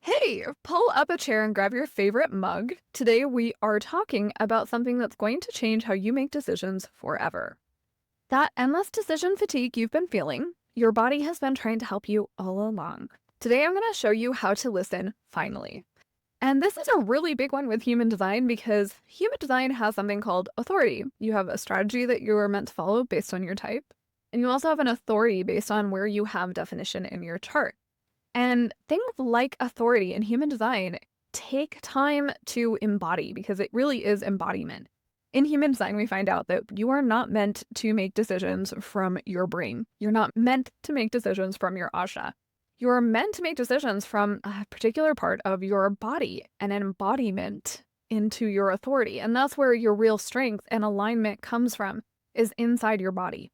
Hey, pull up a chair and grab your favorite mug. Today we are talking about something that's going to change how you make decisions forever. That endless decision fatigue you've been feeling, your body has been trying to help you all along. Today I'm going to show you how to listen finally. And this is a really big one with human design because human design has something called authority. You have a strategy that you are meant to follow based on your type, and you also have an authority based on where you have definition in your chart. And things like authority in human design take time to embody because it really is embodiment. In human design, we find out that you are not meant to make decisions from your brain. You're not meant to make decisions from your asha. You're meant to make decisions from a particular part of your body, an embodiment into your authority. And that's where your real strength and alignment comes from, is inside your body.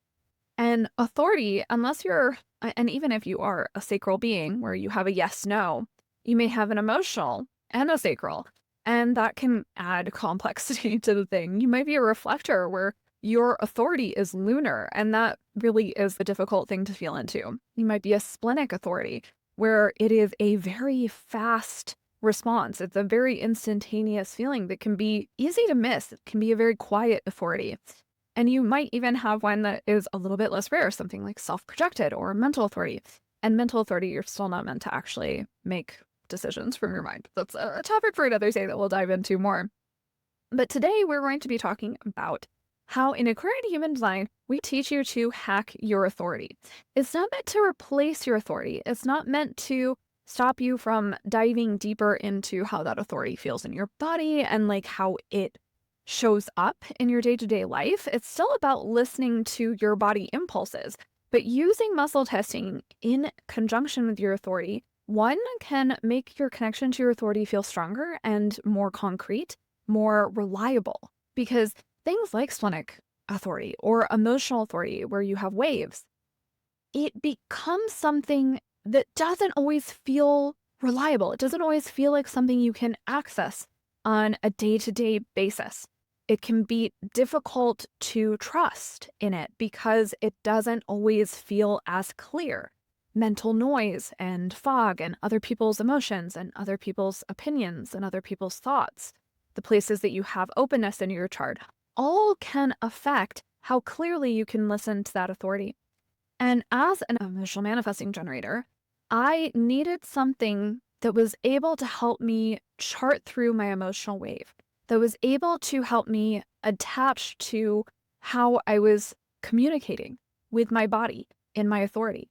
And authority, and even if you are a sacral being where you have a yes, no, you may have an emotional and a sacral, and that can add complexity to the thing. You might be a reflector where your authority is lunar, and that really is a difficult thing to feel into. You might be a splenic authority where it is a very fast response. It's a very instantaneous feeling that can be easy to miss. It can be a very quiet authority. And you might even have one that is a little bit less rare, something like self-projected or mental authority. And mental authority, you're still not meant to actually make decisions from your mind. That's a topic for another day that we'll dive into more. But today we're going to be talking about how in Aquarian human design, we teach you to hack your authority. It's not meant to replace your authority. It's not meant to stop you from diving deeper into how that authority feels in your body and like how it shows up in your day-to-day life. It's still about listening to your body impulses, but using muscle testing in conjunction with your authority, one can make your connection to your authority feel stronger and more concrete, more reliable, because things like splenic authority or emotional authority, where you have waves, it becomes something that doesn't always feel reliable. It doesn't always feel like something you can access on a day-to-day basis. It can be difficult to trust in it because it doesn't always feel as clear. Mental noise and fog and other people's emotions and other people's opinions and other people's thoughts, the places that you have openness in your chart, all can affect how clearly you can listen to that authority. And as an emotional manifesting generator, I needed something that was able to help me chart through my emotional wave, that was able to help me attach to how I was communicating with my body in my authority.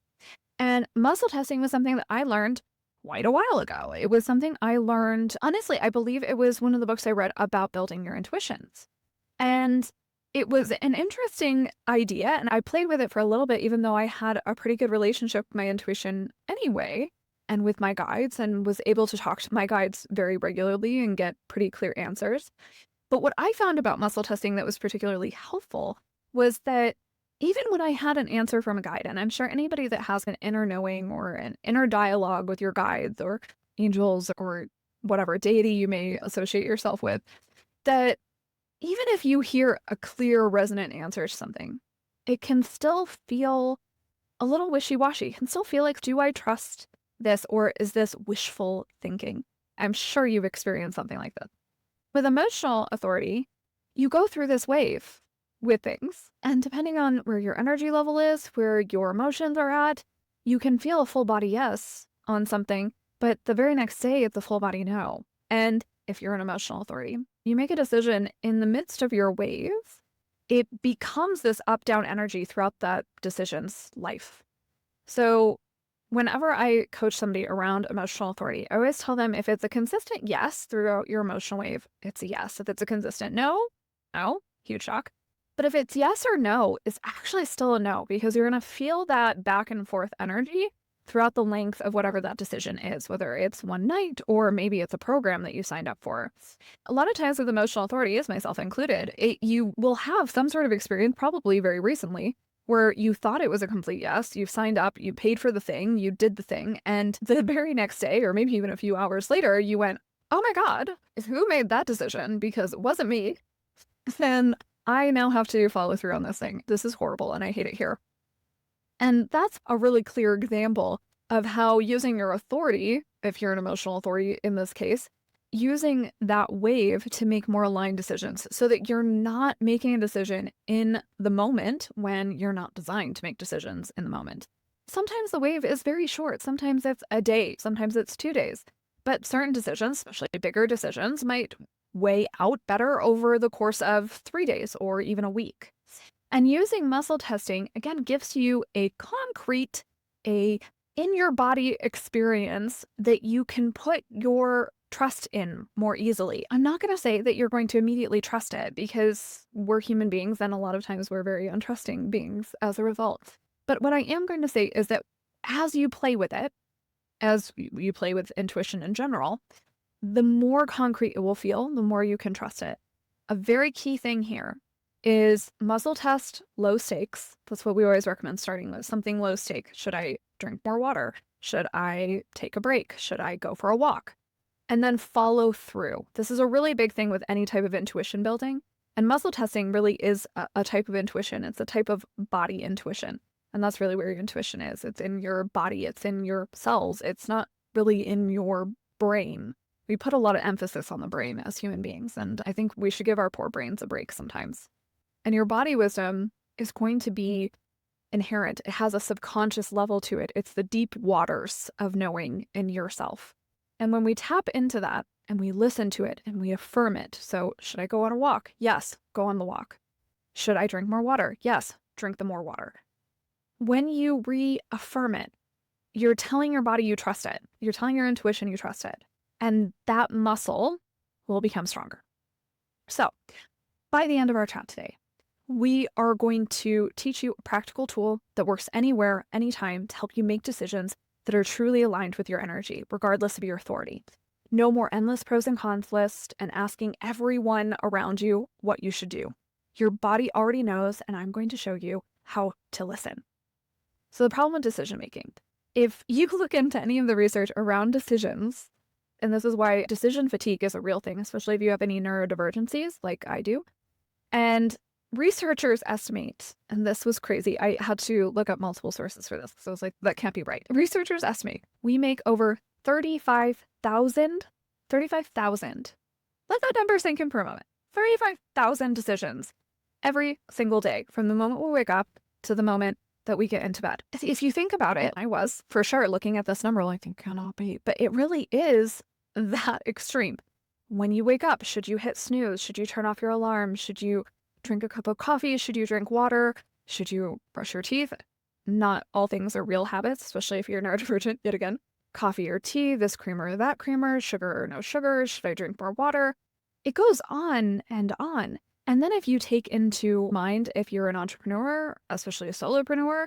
And muscle testing was something that I learned quite a while ago. It was something I learned, honestly, I believe it was one of the books I read about building your intuitions. And it was an interesting idea, and I played with it for a little bit, even though I had a pretty good relationship with my intuition anyway, and with my guides, and was able to talk to my guides very regularly and get pretty clear answers. But what I found about muscle testing that was particularly helpful was that even when I had an answer from a guide, and I'm sure anybody that has an inner knowing or an inner dialogue with your guides or angels or whatever deity you may associate yourself with, that even if you hear a clear, resonant answer to something, it can still feel a little wishy-washy. It can still feel like, do I trust this, or is this wishful thinking? I'm sure you've experienced something like this. With emotional authority, you go through this wave with things, and depending on where your energy level is, where your emotions are at, you can feel a full body yes on something, but the very next day it's a full body no. And if you're an emotional authority, you make a decision in the midst of your wave, it becomes this up-down energy throughout that decision's life. So whenever I coach somebody around emotional authority, I always tell them if it's a consistent yes throughout your emotional wave, it's a yes. If it's a consistent no, no, huge shock. But if it's yes or no, it's actually still a no, because you're going to feel that back and forth energy throughout the length of whatever that decision is, whether it's one night or maybe it's a program that you signed up for. A lot of times with emotional authority, as myself included, you will have some sort of experience, probably very recently, where you thought it was a complete yes, you signed up, you paid for the thing, you did the thing, and the very next day, or maybe even a few hours later, you went, oh my God, who made that decision? Because it wasn't me. Then I now have to follow through on this thing. This is horrible and I hate it here. And that's a really clear example of how using your authority if you're an emotional authority in this case, using that wave to make more aligned decisions so that you're not making a decision in the moment when you're not designed to make decisions in the moment. Sometimes the wave is very short. Sometimes it's a day. Sometimes it's 2 days. But certain decisions, especially bigger decisions, might weigh out better over the course of 3 days or even a week. And using muscle testing, again, gives you a concrete, a in your body experience that you can put your trust in more easily. I'm not going to say that you're going to immediately trust it because we're human beings and a lot of times we're very untrusting beings as a result. But what I am going to say is that as you play with it, as you play with intuition in general, the more concrete it will feel, the more you can trust it. A very key thing here is muscle test low stakes. That's what we always recommend starting with, something low stake. Should I drink more water? Should I take a break? Should I go for a walk? And then follow through. This is a really big thing with any type of intuition building. And muscle testing really is a type of intuition. It's a type of body intuition. And that's really where your intuition is. It's in your body. It's in your cells. It's not really in your brain. We put a lot of emphasis on the brain as human beings. And I think we should give our poor brains a break sometimes. And your body wisdom is going to be inherent. It has a subconscious level to it. It's the deep waters of knowing in yourself. And when we tap into that and we listen to it and we affirm it, so should I go on a walk? Yes, go on the walk. Should I drink more water? Yes, drink the more water. When you reaffirm it, you're telling your body you trust it. You're telling your intuition you trust it. And that muscle will become stronger. So by the end of our chat today, we are going to teach you a practical tool that works anywhere, anytime to help you make decisions that are truly aligned with your energy, regardless of your authority. No more endless pros and cons list and asking everyone around you what you should do. Your body already knows, and I'm going to show you how to listen. So the problem with decision making, if you look into any of the research around decisions, and this is why decision fatigue is a real thing, especially if you have any neurodivergencies like I do, and researchers estimate, and this was crazy, I had to look up multiple sources for this because I was like, that can't be right. Researchers estimate we make over 35,000, let that number sink in for a moment, 35,000 decisions every single day from the moment we wake up to the moment that we get into bed. If you think about it, I was for sure looking at this number like, it cannot be, but it really is that extreme. When you wake up, should you hit snooze? Should you turn off your alarm? Should you drink a cup of coffee? Should you drink water? Should you brush your teeth? Not all things are real habits, especially if you're neurodivergent, yet again. Coffee or tea, this creamer or that creamer, sugar or no sugar, should I drink more water? It goes on and on. And then if you take into mind, if you're an entrepreneur, especially a solopreneur,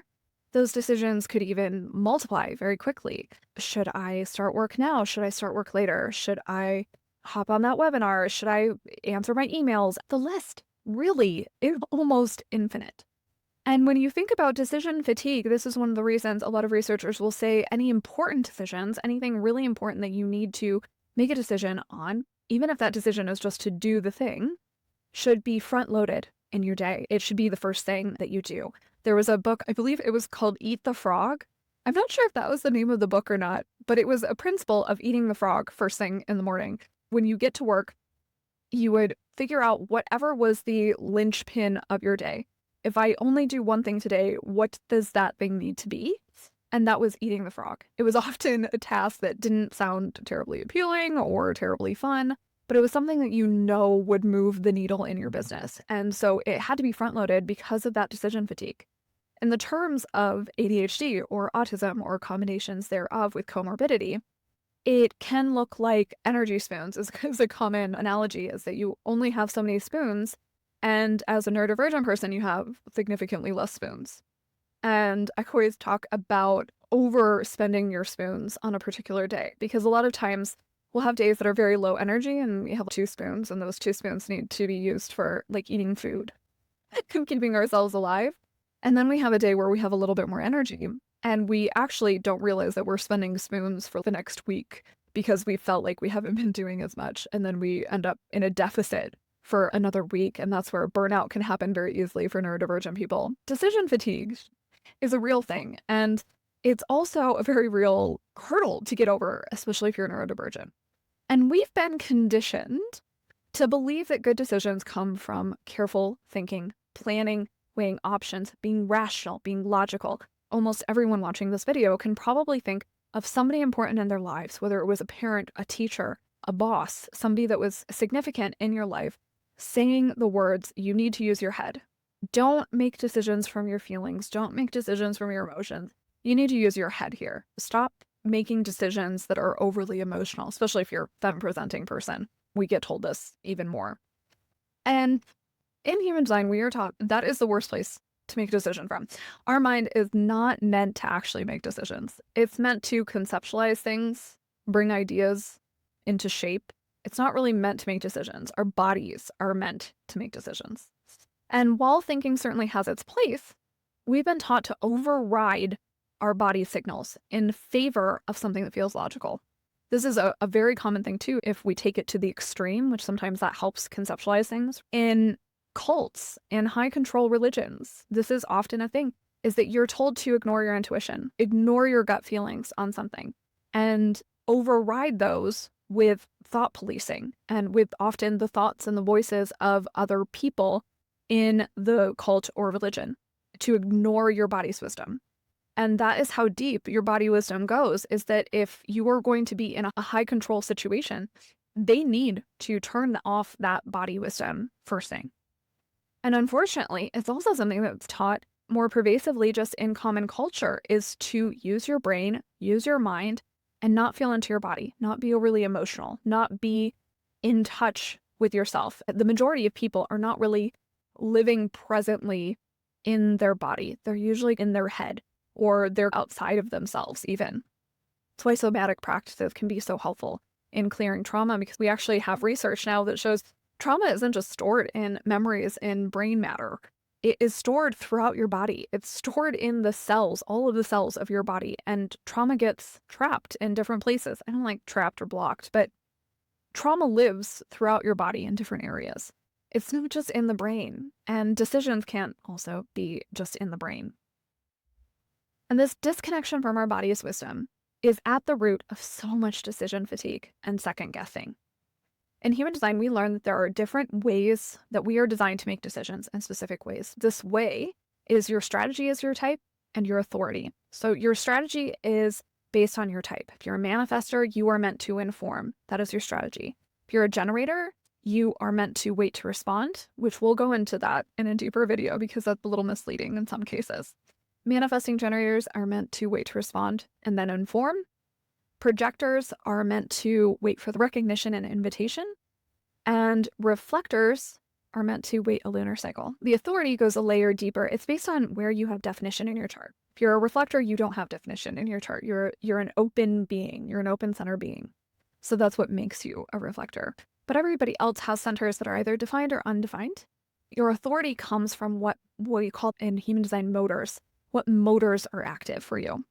those decisions could even multiply very quickly. Should I start work now? Should I start work later? Should I hop on that webinar? Should I answer my emails? The list really is almost infinite. And when you think about decision fatigue, this is one of the reasons a lot of researchers will say any important decisions, anything really important that you need to make a decision on, even if that decision is just to do the thing, should be front-loaded in your day. It should be the first thing that you do. There was a book, I believe it was called Eat the Frog. I'm not sure if that was the name of the book or not, but it was a principle of eating the frog first thing in the morning. When you get to work, you would figure out whatever was the linchpin of your day. If I only do one thing today, what does that thing need to be? And that was eating the frog. It was often a task that didn't sound terribly appealing or terribly fun, but it was something that you know would move the needle in your business. And so it had to be front-loaded because of that decision fatigue. In the terms of ADHD or autism or combinations thereof with comorbidity, it can look like energy spoons is a common analogy, is that you only have so many spoons, and as a neurodivergent person, you have significantly less spoons. And I always talk about overspending your spoons on a particular day, because a lot of times we'll have days that are very low energy and we have 2 spoons, and those 2 spoons need to be used for like eating food, keeping ourselves alive. And then we have a day where we have a little bit more energy and we actually don't realize that we're spending spoons for the next week because we felt like we haven't been doing as much. And then we end up in a deficit for another week. And that's where burnout can happen very easily for neurodivergent people. Decision fatigue is a real thing. And it's also a very real hurdle to get over, especially if you're neurodivergent. And we've been conditioned to believe that good decisions come from careful thinking, planning, weighing options, being rational, being logical. Almost everyone watching this video can probably think of somebody important in their lives, whether it was a parent, a teacher, a boss, somebody that was significant in your life, saying the words, you need to use your head. Don't make decisions from your feelings. Don't make decisions from your emotions. You need to use your head here. Stop making decisions that are overly emotional, especially if you're a femme-presenting person. We get told this even more. And in human design, we are taught that is the worst place to make a decision from. Our mind is not meant to actually make decisions. It's meant to conceptualize things, bring ideas into shape. It's not really meant to make decisions. Our bodies are meant to make decisions. And while thinking certainly has its place, we've been taught to override our body signals in favor of something that feels logical. This is a very common thing too, if we take it to the extreme, which sometimes that helps conceptualize things. In cults and high control religions, this is often a thing, is that you're told to ignore your intuition, ignore your gut feelings on something, and override those with thought policing and with often the thoughts and the voices of other people in the cult or religion, to ignore your body's wisdom. And that is how deep your body wisdom goes, is that if you are going to be in a high control situation, they need to turn off that body wisdom first thing. And unfortunately, it's also something that's taught more pervasively just in common culture, is to use your brain, use your mind, and not feel into your body, not be overly emotional, not be in touch with yourself. The majority of people are not really living presently in their body. They're usually in their head, or they're outside of themselves even. That's why somatic practices can be so helpful in clearing trauma, because we actually have research now that shows trauma isn't just stored in memories in brain matter. It is stored throughout your body. It's stored in the cells, all of the cells of your body, and trauma gets trapped in different places. I don't like trapped or blocked, but trauma lives throughout your body in different areas. It's not just in the brain, and decisions can't also be just in the brain. And this disconnection from our body's wisdom is at the root of so much decision fatigue and second guessing. In human design, we learn that there are different ways that we are designed to make decisions in specific ways. This way is your strategy is your type and your authority. So your strategy is based on your type. If you're a manifestor, you are meant to inform. That is your strategy. If you're a generator, you are meant to wait to respond, which we'll go into that in a deeper video because that's a little misleading in some cases. Manifesting generators are meant to wait to respond and then inform. Projectors are meant to wait for the recognition and invitation. And reflectors are meant to wait a lunar cycle. The authority goes a layer deeper. It's based on where you have definition in your chart. If you're a reflector, you don't have definition in your chart. You're an open being. You're an open center being. So that's what makes you a reflector. But everybody else has centers that are either defined or undefined. Your authority comes from what we call in human design motors. What motors are active for you.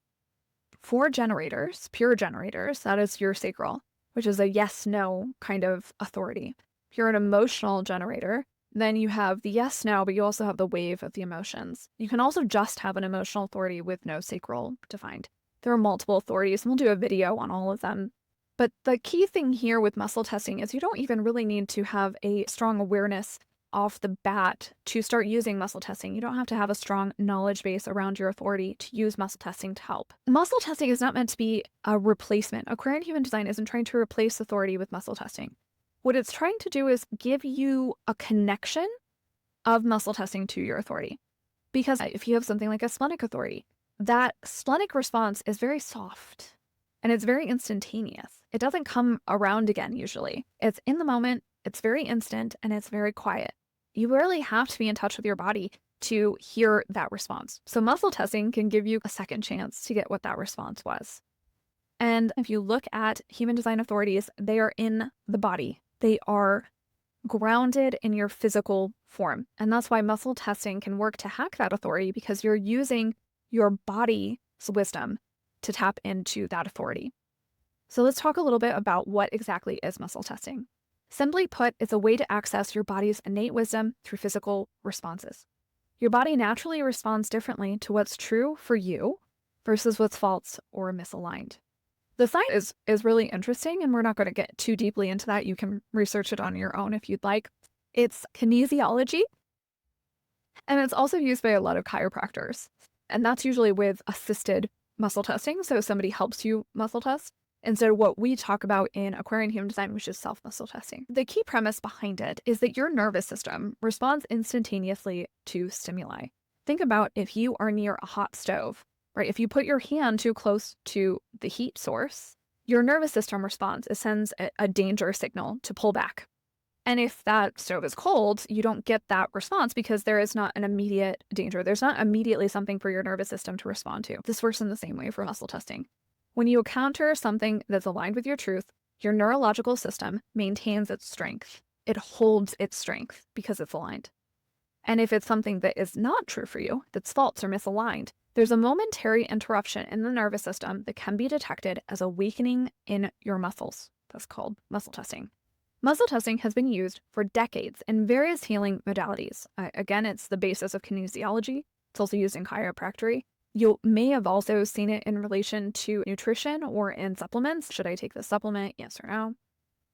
For generators, pure generators, that is your sacral, which is a yes-no kind of authority. If you're an emotional generator, then you have the yes-no, but you also have the wave of the emotions. You can also just have an emotional authority with no sacral defined. There are multiple authorities, and we'll do a video on all of them. But the key thing here with muscle testing is you don't even really need to have a strong awareness off the bat to start using muscle testing. You don't have to have a strong knowledge base around your authority to use muscle testing to help. Muscle testing is not meant to be a replacement. Aquarian human design isn't trying to replace authority with muscle testing. What it's trying to do is give you a connection of muscle testing to your authority. Because if you have something like a splenic authority, that splenic response is very soft and it's very instantaneous. It doesn't come around again usually. It's in the moment, it's very instant, and it's very quiet. You really have to be in touch with your body to hear that response. So muscle testing can give you a second chance to get what that response was. And if you look at human design authorities, they are in the body. They are grounded in your physical form. And that's why muscle testing can work to hack that authority, because you're using your body's wisdom to tap into that authority. So let's talk a little bit about what exactly is muscle testing. Simply put, it's a way to access your body's innate wisdom through physical responses. Your body naturally responds differently to what's true for you versus what's false or misaligned. The science is really interesting, and we're not going to get too deeply into that. You can research it on your own if you'd like. It's kinesiology, and it's also used by a lot of chiropractors. And that's usually with assisted muscle testing. So somebody helps you muscle test instead of what we talk about in Aquarian human design, which is self-muscle testing. The key premise behind it is that your nervous system responds instantaneously to stimuli. Think about if you are near a hot stove, right? If you put your hand too close to the heat source, your nervous system responds. It sends a danger signal to pull back. And if that stove is cold, you don't get that response because there is not an immediate danger. There's not immediately something for your nervous system to respond to. This works in the same way for muscle testing. When you encounter something that's aligned with your truth, your neurological system maintains its strength. It holds its strength because it's aligned. And if it's something that is not true for you, that's false or misaligned, there's a momentary interruption in the nervous system that can be detected as a weakening in your muscles. That's called muscle testing. Muscle testing has been used for decades in various healing modalities. Again, it's the basis of kinesiology. It's also used in chiropractic. You may have also seen it in relation to nutrition or in supplements. Should I take this supplement? Yes or no?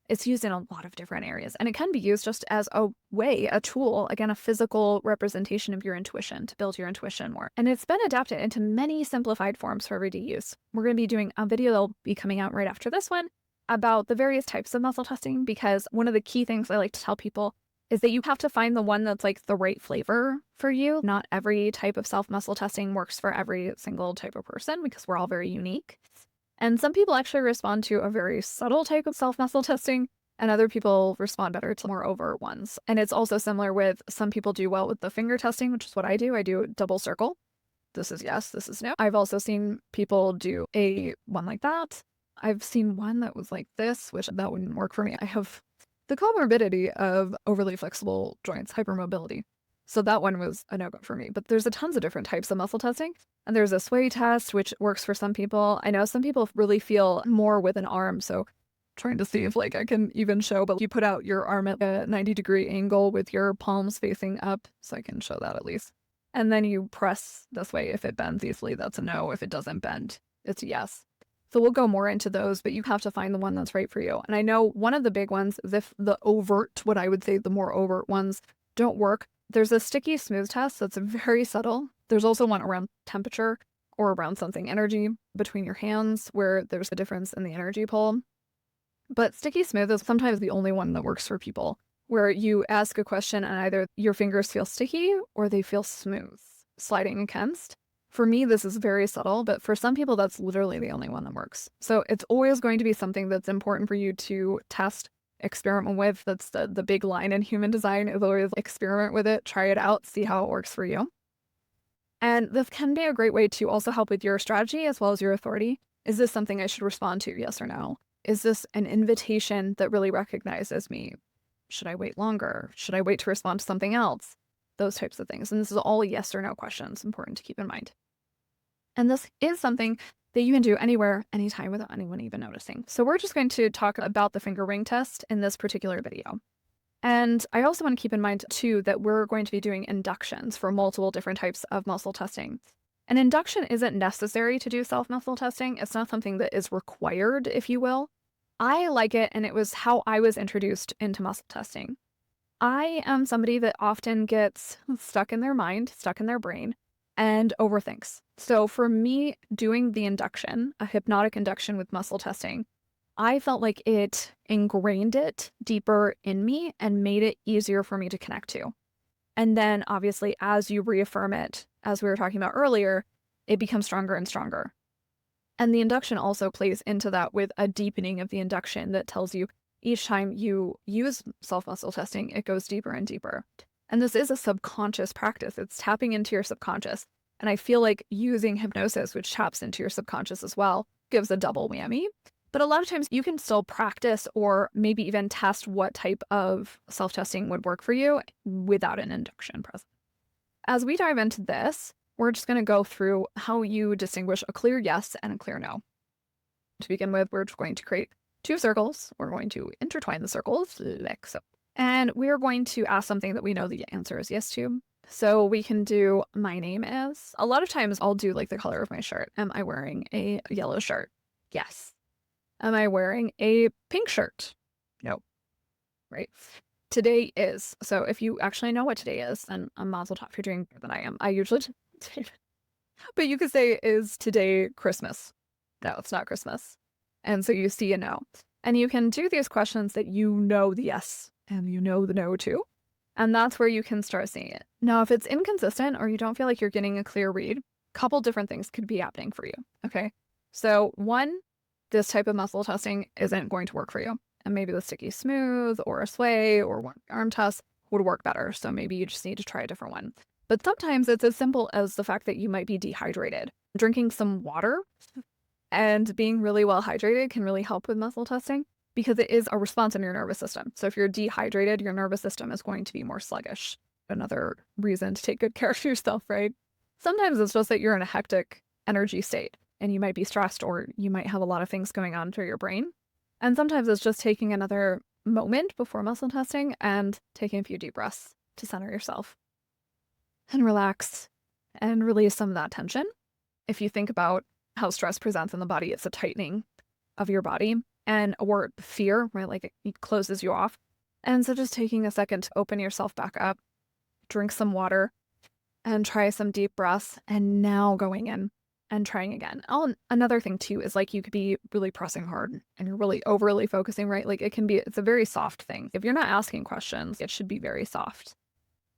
It's used in a lot of different areas, and it can be used just as a way, a tool, again, a physical representation of your intuition to build your intuition more. And it's been adapted into many simplified forms for everyday use. We're going to be doing a video that'll be coming out right after this one about the various types of muscle testing, because one of the key things I like to tell people is that you have to find the one that's like the right flavor for you. Not every type of self-muscle testing works for every single type of person because we're all very unique. And some people actually respond to a very subtle type of self-muscle testing, and other people respond better to more overt ones. And it's also similar with some people do well with the finger testing, which is what I do. I do double circle. This is yes, this is no. I've also seen people do a one like that. I've seen one that was like this, which that wouldn't work for me. I have the comorbidity of overly flexible joints, hypermobility. So that one was a no-go for me. But there's a tons of different types of muscle testing. And there's a sway test, which works for some people. I know some people really feel more with an arm. So trying to see if like I can even show, but you put out your arm at a 90-degree angle with your palms facing up. So I can show that at least. And then you press this way. If it bends easily, that's a no. If it doesn't bend, it's a yes. So we'll go more into those, but you have to find the one that's right for you. And I know one of the big ones is if the overt, what I would say the more overt ones don't work. There's a sticky smooth test that's very subtle. There's also one around temperature or around something energy between your hands where there's a difference in the energy pull. But sticky smooth is sometimes the only one that works for people, where you ask a question and either your fingers feel sticky or they feel smooth, sliding against. For me, this is very subtle, but for some people, that's literally the only one that works. So it's always going to be something that's important for you to test, experiment with. That's the big line in human design is always experiment with it, try it out, see how it works for you. And this can be a great way to also help with your strategy as well as your authority. Is this something I should respond to? Yes or no? Is this an invitation that really recognizes me? Should I wait longer? Should I wait to respond to something else? Those types of things. And this is all yes or no questions, important to keep in mind. And this is something that you can do anywhere, anytime without anyone even noticing. So we're just going to talk about the finger ring test in this particular video. And I also want to keep in mind too that we're going to be doing inductions for multiple different types of muscle testing. An induction isn't necessary to do self-muscle testing. It's not something that is required, if you will. I like it, and it was how I was introduced into muscle testing. I am somebody that often gets stuck in their mind, stuck in their brain, and overthinks. So for me, doing the induction, a hypnotic induction with muscle testing, I felt like it ingrained it deeper in me and made it easier for me to connect to. And then obviously, as you reaffirm it, as we were talking about earlier, it becomes stronger and stronger. And the induction also plays into that with a deepening of the induction that tells you each time you use self-muscle testing, it goes deeper and deeper. And this is a subconscious practice. It's tapping into your subconscious. And I feel like using hypnosis, which taps into your subconscious as well, gives a double whammy. But a lot of times you can still practice or maybe even test what type of self-testing would work for you without an induction present. As we dive into this, we're just going to go through how you distinguish a clear yes and a clear no. To begin with, we're just going to create two circles. We're going to intertwine the circles like so. And we're going to ask something that we know the answer is yes to. So we can do my name is. A lot of times I'll do like the color of my shirt. Am I wearing a yellow shirt? Yes. Am I wearing a pink shirt? No. Right. Today is. So if you actually know what today is, then a mazel tov, you're doing better than I am. I usually but you could say, is today Christmas? No, it's not Christmas. And so you see a no. And you can do these questions that you know the yes and you know the no too. And that's where you can start seeing it. Now, if it's inconsistent or you don't feel like you're getting a clear read, a couple different things could be happening for you. Okay. So one, this type of muscle testing isn't going to work for you. And maybe the sticky smooth or a sway or one arm test would work better. So maybe you just need to try a different one. But sometimes it's as simple as the fact that you might be dehydrated. Drinking some water and being really well hydrated can really help with muscle testing because it is a response in your nervous system. So if you're dehydrated, your nervous system is going to be more sluggish. Another reason to take good care of yourself, right? Sometimes it's just that you're in a hectic energy state and you might be stressed or you might have a lot of things going on through your brain. And sometimes it's just taking another moment before muscle testing and taking a few deep breaths to center yourself and relax and release some of that tension. If you think about how stress presents in the body, it's a tightening of your body or fear, right? Like it closes you off. And so just taking a second to open yourself back up, drink some water and try some deep breaths and now going in and trying again. Another thing too is like you could be really pressing hard and you're really overly focusing, right? Like it's a very soft thing. If you're not asking questions, it should be very soft.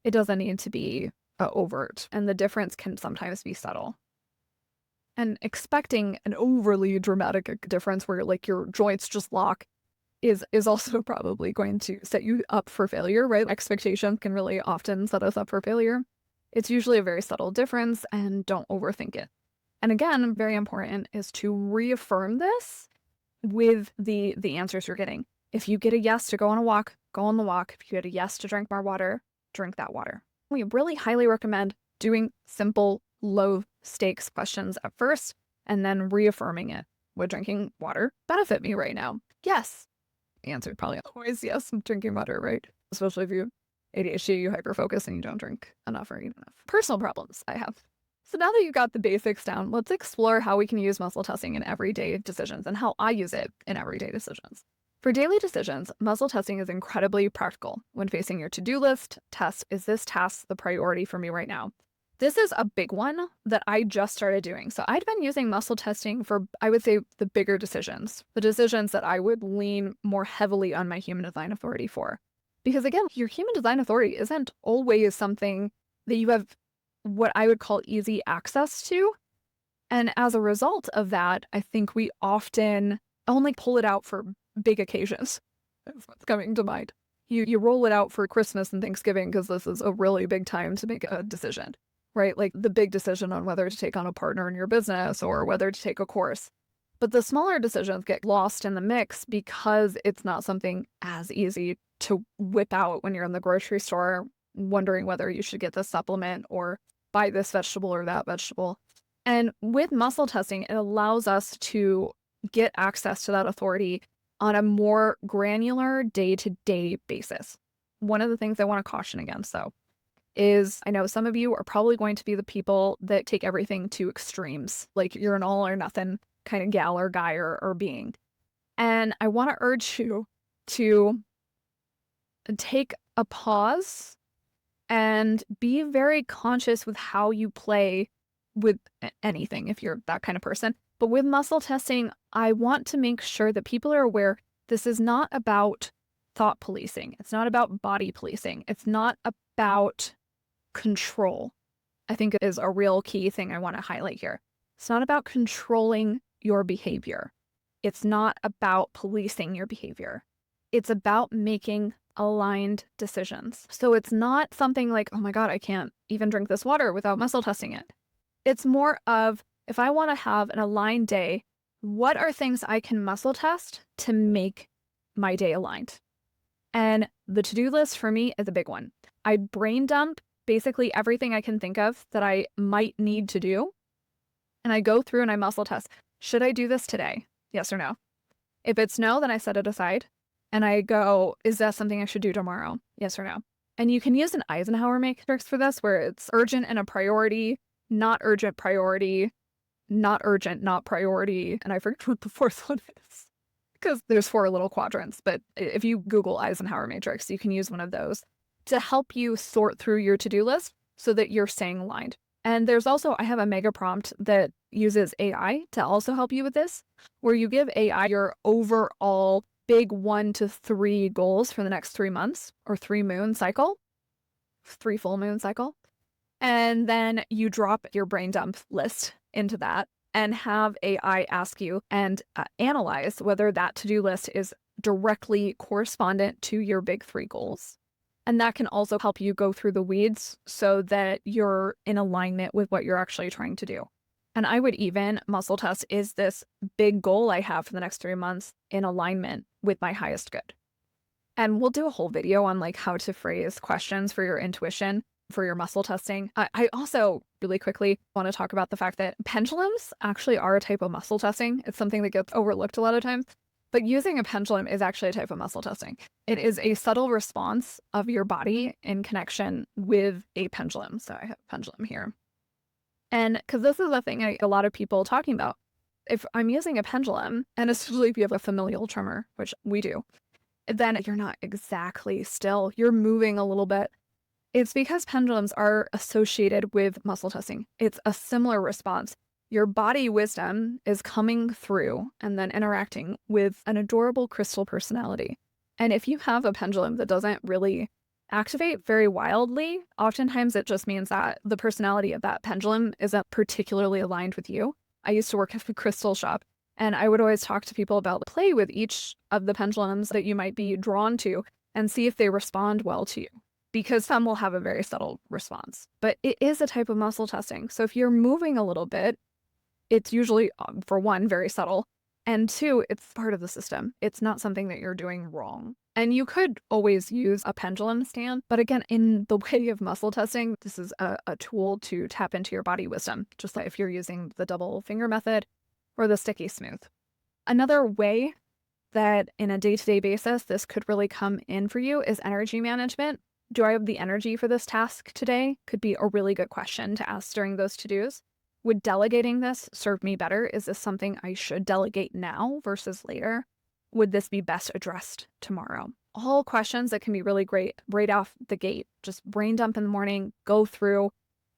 It doesn't need to be overt, and the difference can sometimes be subtle. And expecting an overly dramatic difference where like your joints just lock is also probably going to set you up for failure, right? Expectation can really often set us up for failure. It's usually a very subtle difference, and don't overthink it. And again, very important is to reaffirm this with the answers you're getting. If you get a yes to go on a walk, go on the walk. If you get a yes to drink more water, drink that water. We really highly recommend doing simple, low stakes questions at first and then reaffirming it. Would drinking water benefit me right now? Yes. The answer is probably always yes, I'm drinking water, right? Especially if you ADHD, you hyperfocus and you don't drink enough or eat enough. Personal problems I have. So now that you've got the basics down, let's explore how we can use muscle testing in everyday decisions and how I use it in everyday decisions. For daily decisions, muscle testing is incredibly practical. When facing your to-do list, test, is this task the priority for me right now? This is a big one that I just started doing. So I'd been using muscle testing for, I would say, the bigger decisions, the decisions that I would lean more heavily on my human design authority for. Because again, your human design authority isn't always something that you have what I would call easy access to. And as a result of that, I think we often only pull it out for big occasions. That's what's coming to mind. You roll it out for Christmas and Thanksgiving because this is a really big time to make a decision, right? Like the big decision on whether to take on a partner in your business or whether to take a course. But the smaller decisions get lost in the mix because it's not something as easy to whip out when you're in the grocery store wondering whether you should get this supplement or buy this vegetable or that vegetable. And with muscle testing, it allows us to get access to that authority on a more granular day-to-day basis. One of the things I want to caution against, though, is I know some of you are probably going to be the people that take everything to extremes, like you're an all or nothing kind of gal or guy or being. And I want to urge you to take a pause and be very conscious with how you play with anything if you're that kind of person. But with muscle testing, I want to make sure that people are aware this is not about thought policing. It's not about body policing. It's not about control. I think is a real key thing I want to highlight here. It's not about controlling your behavior. It's not about policing your behavior. It's about making aligned decisions. So it's not something like, oh my God, I can't even drink this water without muscle testing it. It's more of, if I want to have an aligned day, what are things I can muscle test to make my day aligned? And the to-do list for me is a big one. I brain dump basically everything I can think of that I might need to do. And I go through and I muscle test. Should I do this today? Yes or no? If it's no, then I set it aside. And I go, is that something I should do tomorrow? Yes or no? And you can use an Eisenhower matrix for this, where it's urgent and a priority, not urgent priority, not urgent, not priority. And I forget what the fourth one is because there's 4 little quadrants. But if you Google Eisenhower matrix, you can use one of those to help you sort through your to-do list so that you're staying aligned. And there's also, I have a mega prompt that uses AI to also help you with this, where you give AI your overall big 1 to 3 goals for the next 3 months or 3 full moon cycle. And then you drop your brain dump list into that and have AI ask you and analyze whether that to-do list is directly correspondent to your big 3 goals. And that can also help you go through the weeds so that you're in alignment with what you're actually trying to do. And I would even muscle test, is this big goal I have for the next 3 months in alignment with my highest good? And we'll do a whole video on like how to phrase questions for your intuition, for your muscle testing. I also really quickly want to talk about the fact that pendulums actually are a type of muscle testing. It's something that gets overlooked a lot of times. But using a pendulum is actually a type of muscle testing. It is a subtle response of your body in connection with a pendulum. So I have a pendulum here. And because this is a thing a lot of people talking about. If I'm using a pendulum, and especially if you have a familial tremor, which we do, then you're not exactly still. You're moving a little bit. It's because pendulums are associated with muscle testing. It's a similar response. Your body wisdom is coming through and then interacting with an adorable crystal personality. And if you have a pendulum that doesn't really activate very wildly, oftentimes it just means that the personality of that pendulum isn't particularly aligned with you. I used to work at a crystal shop, and I would always talk to people about play with each of the pendulums that you might be drawn to and see if they respond well to you, because some will have a very subtle response. But it is a type of muscle testing. So if you're moving a little bit, it's usually, for 1, very subtle, and 2, it's part of the system. It's not something that you're doing wrong. And you could always use a pendulum stand, but again, in the way of muscle testing, this is a tool to tap into your body wisdom, just like if you're using the double finger method or the sticky smooth. Another way that in a day-to-day basis, this could really come in for you is energy management. Do I have the energy for this task today? Could be a really good question to ask during those to-dos. Would delegating this serve me better? Is this something I should delegate now versus later? Would this be best addressed tomorrow? All questions that can be really great right off the gate. Just brain dump in the morning, go through.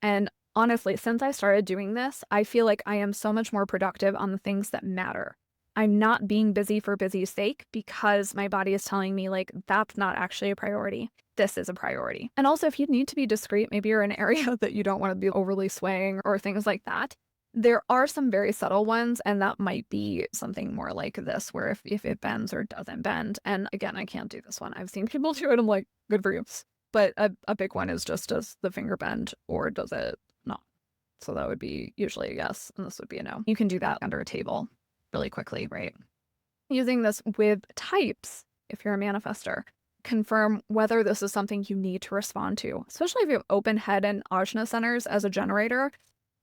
And honestly, since I started doing this, I feel like I am so much more productive on the things that matter. I'm not being busy for busy's sake because my body is telling me like, that's not actually a priority. This is a priority. And also, if you need to be discreet, maybe you're in an area that you don't want to be overly swaying or things like that, there are some very subtle ones, and that might be something more like this, where if it bends or doesn't bend. And again, I can't do this one. I've seen people do it. I'm like, good for you. But a big one is just, does the finger bend or does it not? So that would be usually a yes, and this would be a no. You can do that under a table really quickly, right? Using this with types, if you're a manifester, confirm whether this is something you need to respond to, especially if you have open head and ajna centers as a generator.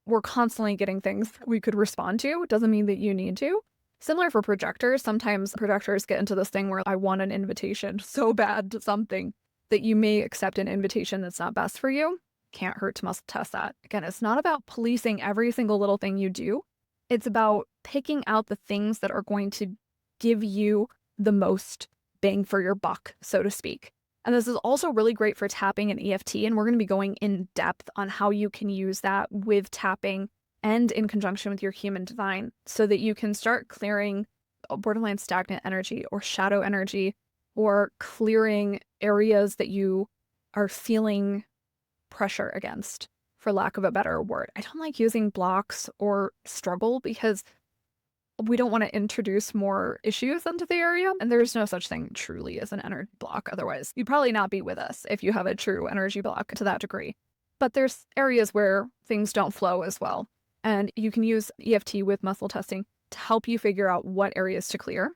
We're constantly getting things we could respond to. It doesn't mean that you need to. Similar for projectors. Sometimes projectors get into this thing where I want an invitation so bad to something that you may accept an invitation that's not best for you. Can't hurt to muscle test that. Again, it's not about policing every single little thing you do. It's about picking out the things that are going to give you the most bang for your buck, so to speak. And this is also really great for tapping and EFT, and we're going to be going in depth on how you can use that with tapping and in conjunction with your human design so that you can start clearing borderline stagnant energy or shadow energy, or clearing areas that you are feeling pressure against, for lack of a better word. I don't like using blocks or struggle because we don't want to introduce more issues into the area. And there's no such thing truly as an energy block. Otherwise, you'd probably not be with us if you have a true energy block to that degree. But there's areas where things don't flow as well. And you can use EFT with muscle testing to help you figure out what areas to clear.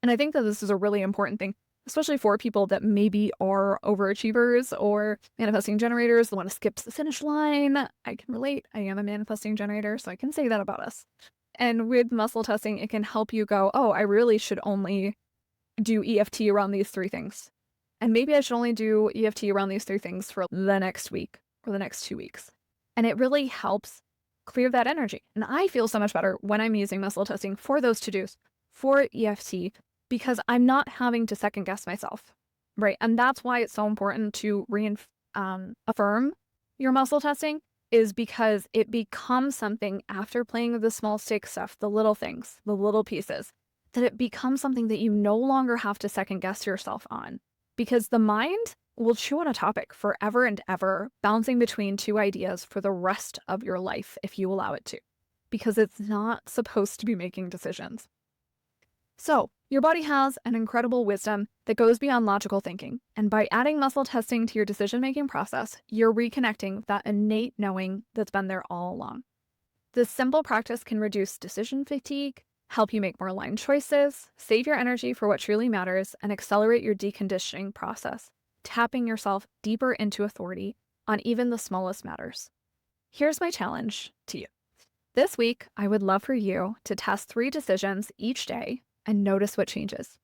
And I think that this is a really important thing, especially for people that maybe are overachievers or manifesting generators that want to skip the finish line. I can relate. I am a manifesting generator, so I can say that about us. And with muscle testing, it can help you go, oh, I really should only do EFT around these 3 things. And maybe I should only do EFT around these 3 things for the next week or the next 2 weeks. And it really helps clear that energy. And I feel so much better when I'm using muscle testing for those to-dos, for EFT, because I'm not having to second guess myself, right? And that's why it's so important to affirm your muscle testing, is because it becomes something after playing with the small stake stuff, the little things, the little pieces, that it becomes something that you no longer have to second guess yourself on. Because the mind will chew on a topic forever and ever, bouncing between 2 ideas for the rest of your life if you allow it to, because it's not supposed to be making decisions. So, your body has an incredible wisdom that goes beyond logical thinking, and by adding muscle testing to your decision-making process, you're reconnecting with that innate knowing that's been there all along. This simple practice can reduce decision fatigue, help you make more aligned choices, save your energy for what truly matters, and accelerate your deconditioning process, tapping yourself deeper into authority on even the smallest matters. Here's my challenge to you. This week, I would love for you to test 3 decisions each day and notice what changes.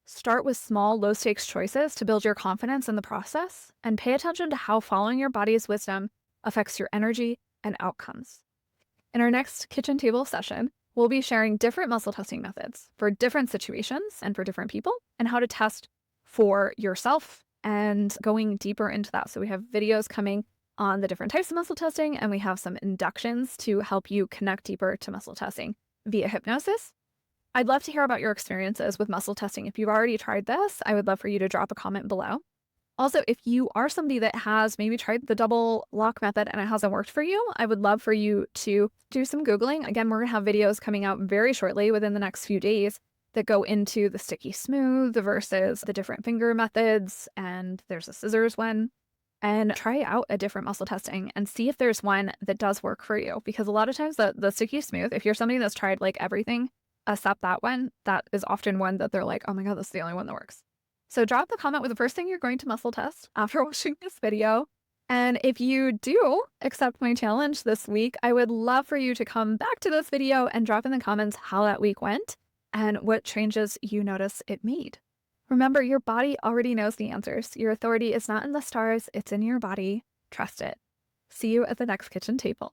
Start with small, low-stakes choices to build your confidence in the process, and pay attention to how following your body's wisdom affects your energy and outcomes. In our next kitchen table session, we'll be sharing different muscle testing methods for different situations and for different people, and how to test for yourself and going deeper into that. So we have videos coming on the different types of muscle testing, and we have some inductions to help you connect deeper to muscle testing via hypnosis. I'd love to hear about your experiences with muscle testing. If you've already tried this, I would love for you to drop a comment below. Also, if you are somebody that has maybe tried the double lock method and it hasn't worked for you, I would love for you to do some Googling. Again, we're going to have videos coming out very shortly within the next few days that go into the sticky smooth versus the different finger methods, and there's a scissors one. And try out a different muscle testing and see if there's one that does work for you. Because a lot of times the sticky smooth, if you're somebody that's tried like everything except that one, that is often one that they're like, oh my God, this is the only one that works. So drop the comment with the first thing you're going to muscle test after watching this video. And if you do accept my challenge this week, I would love for you to come back to this video and drop in the comments how that week went and what changes you notice it made. Remember, your body already knows the answers. Your authority is not in the stars, it's in your body. Trust it. See you at the next kitchen table.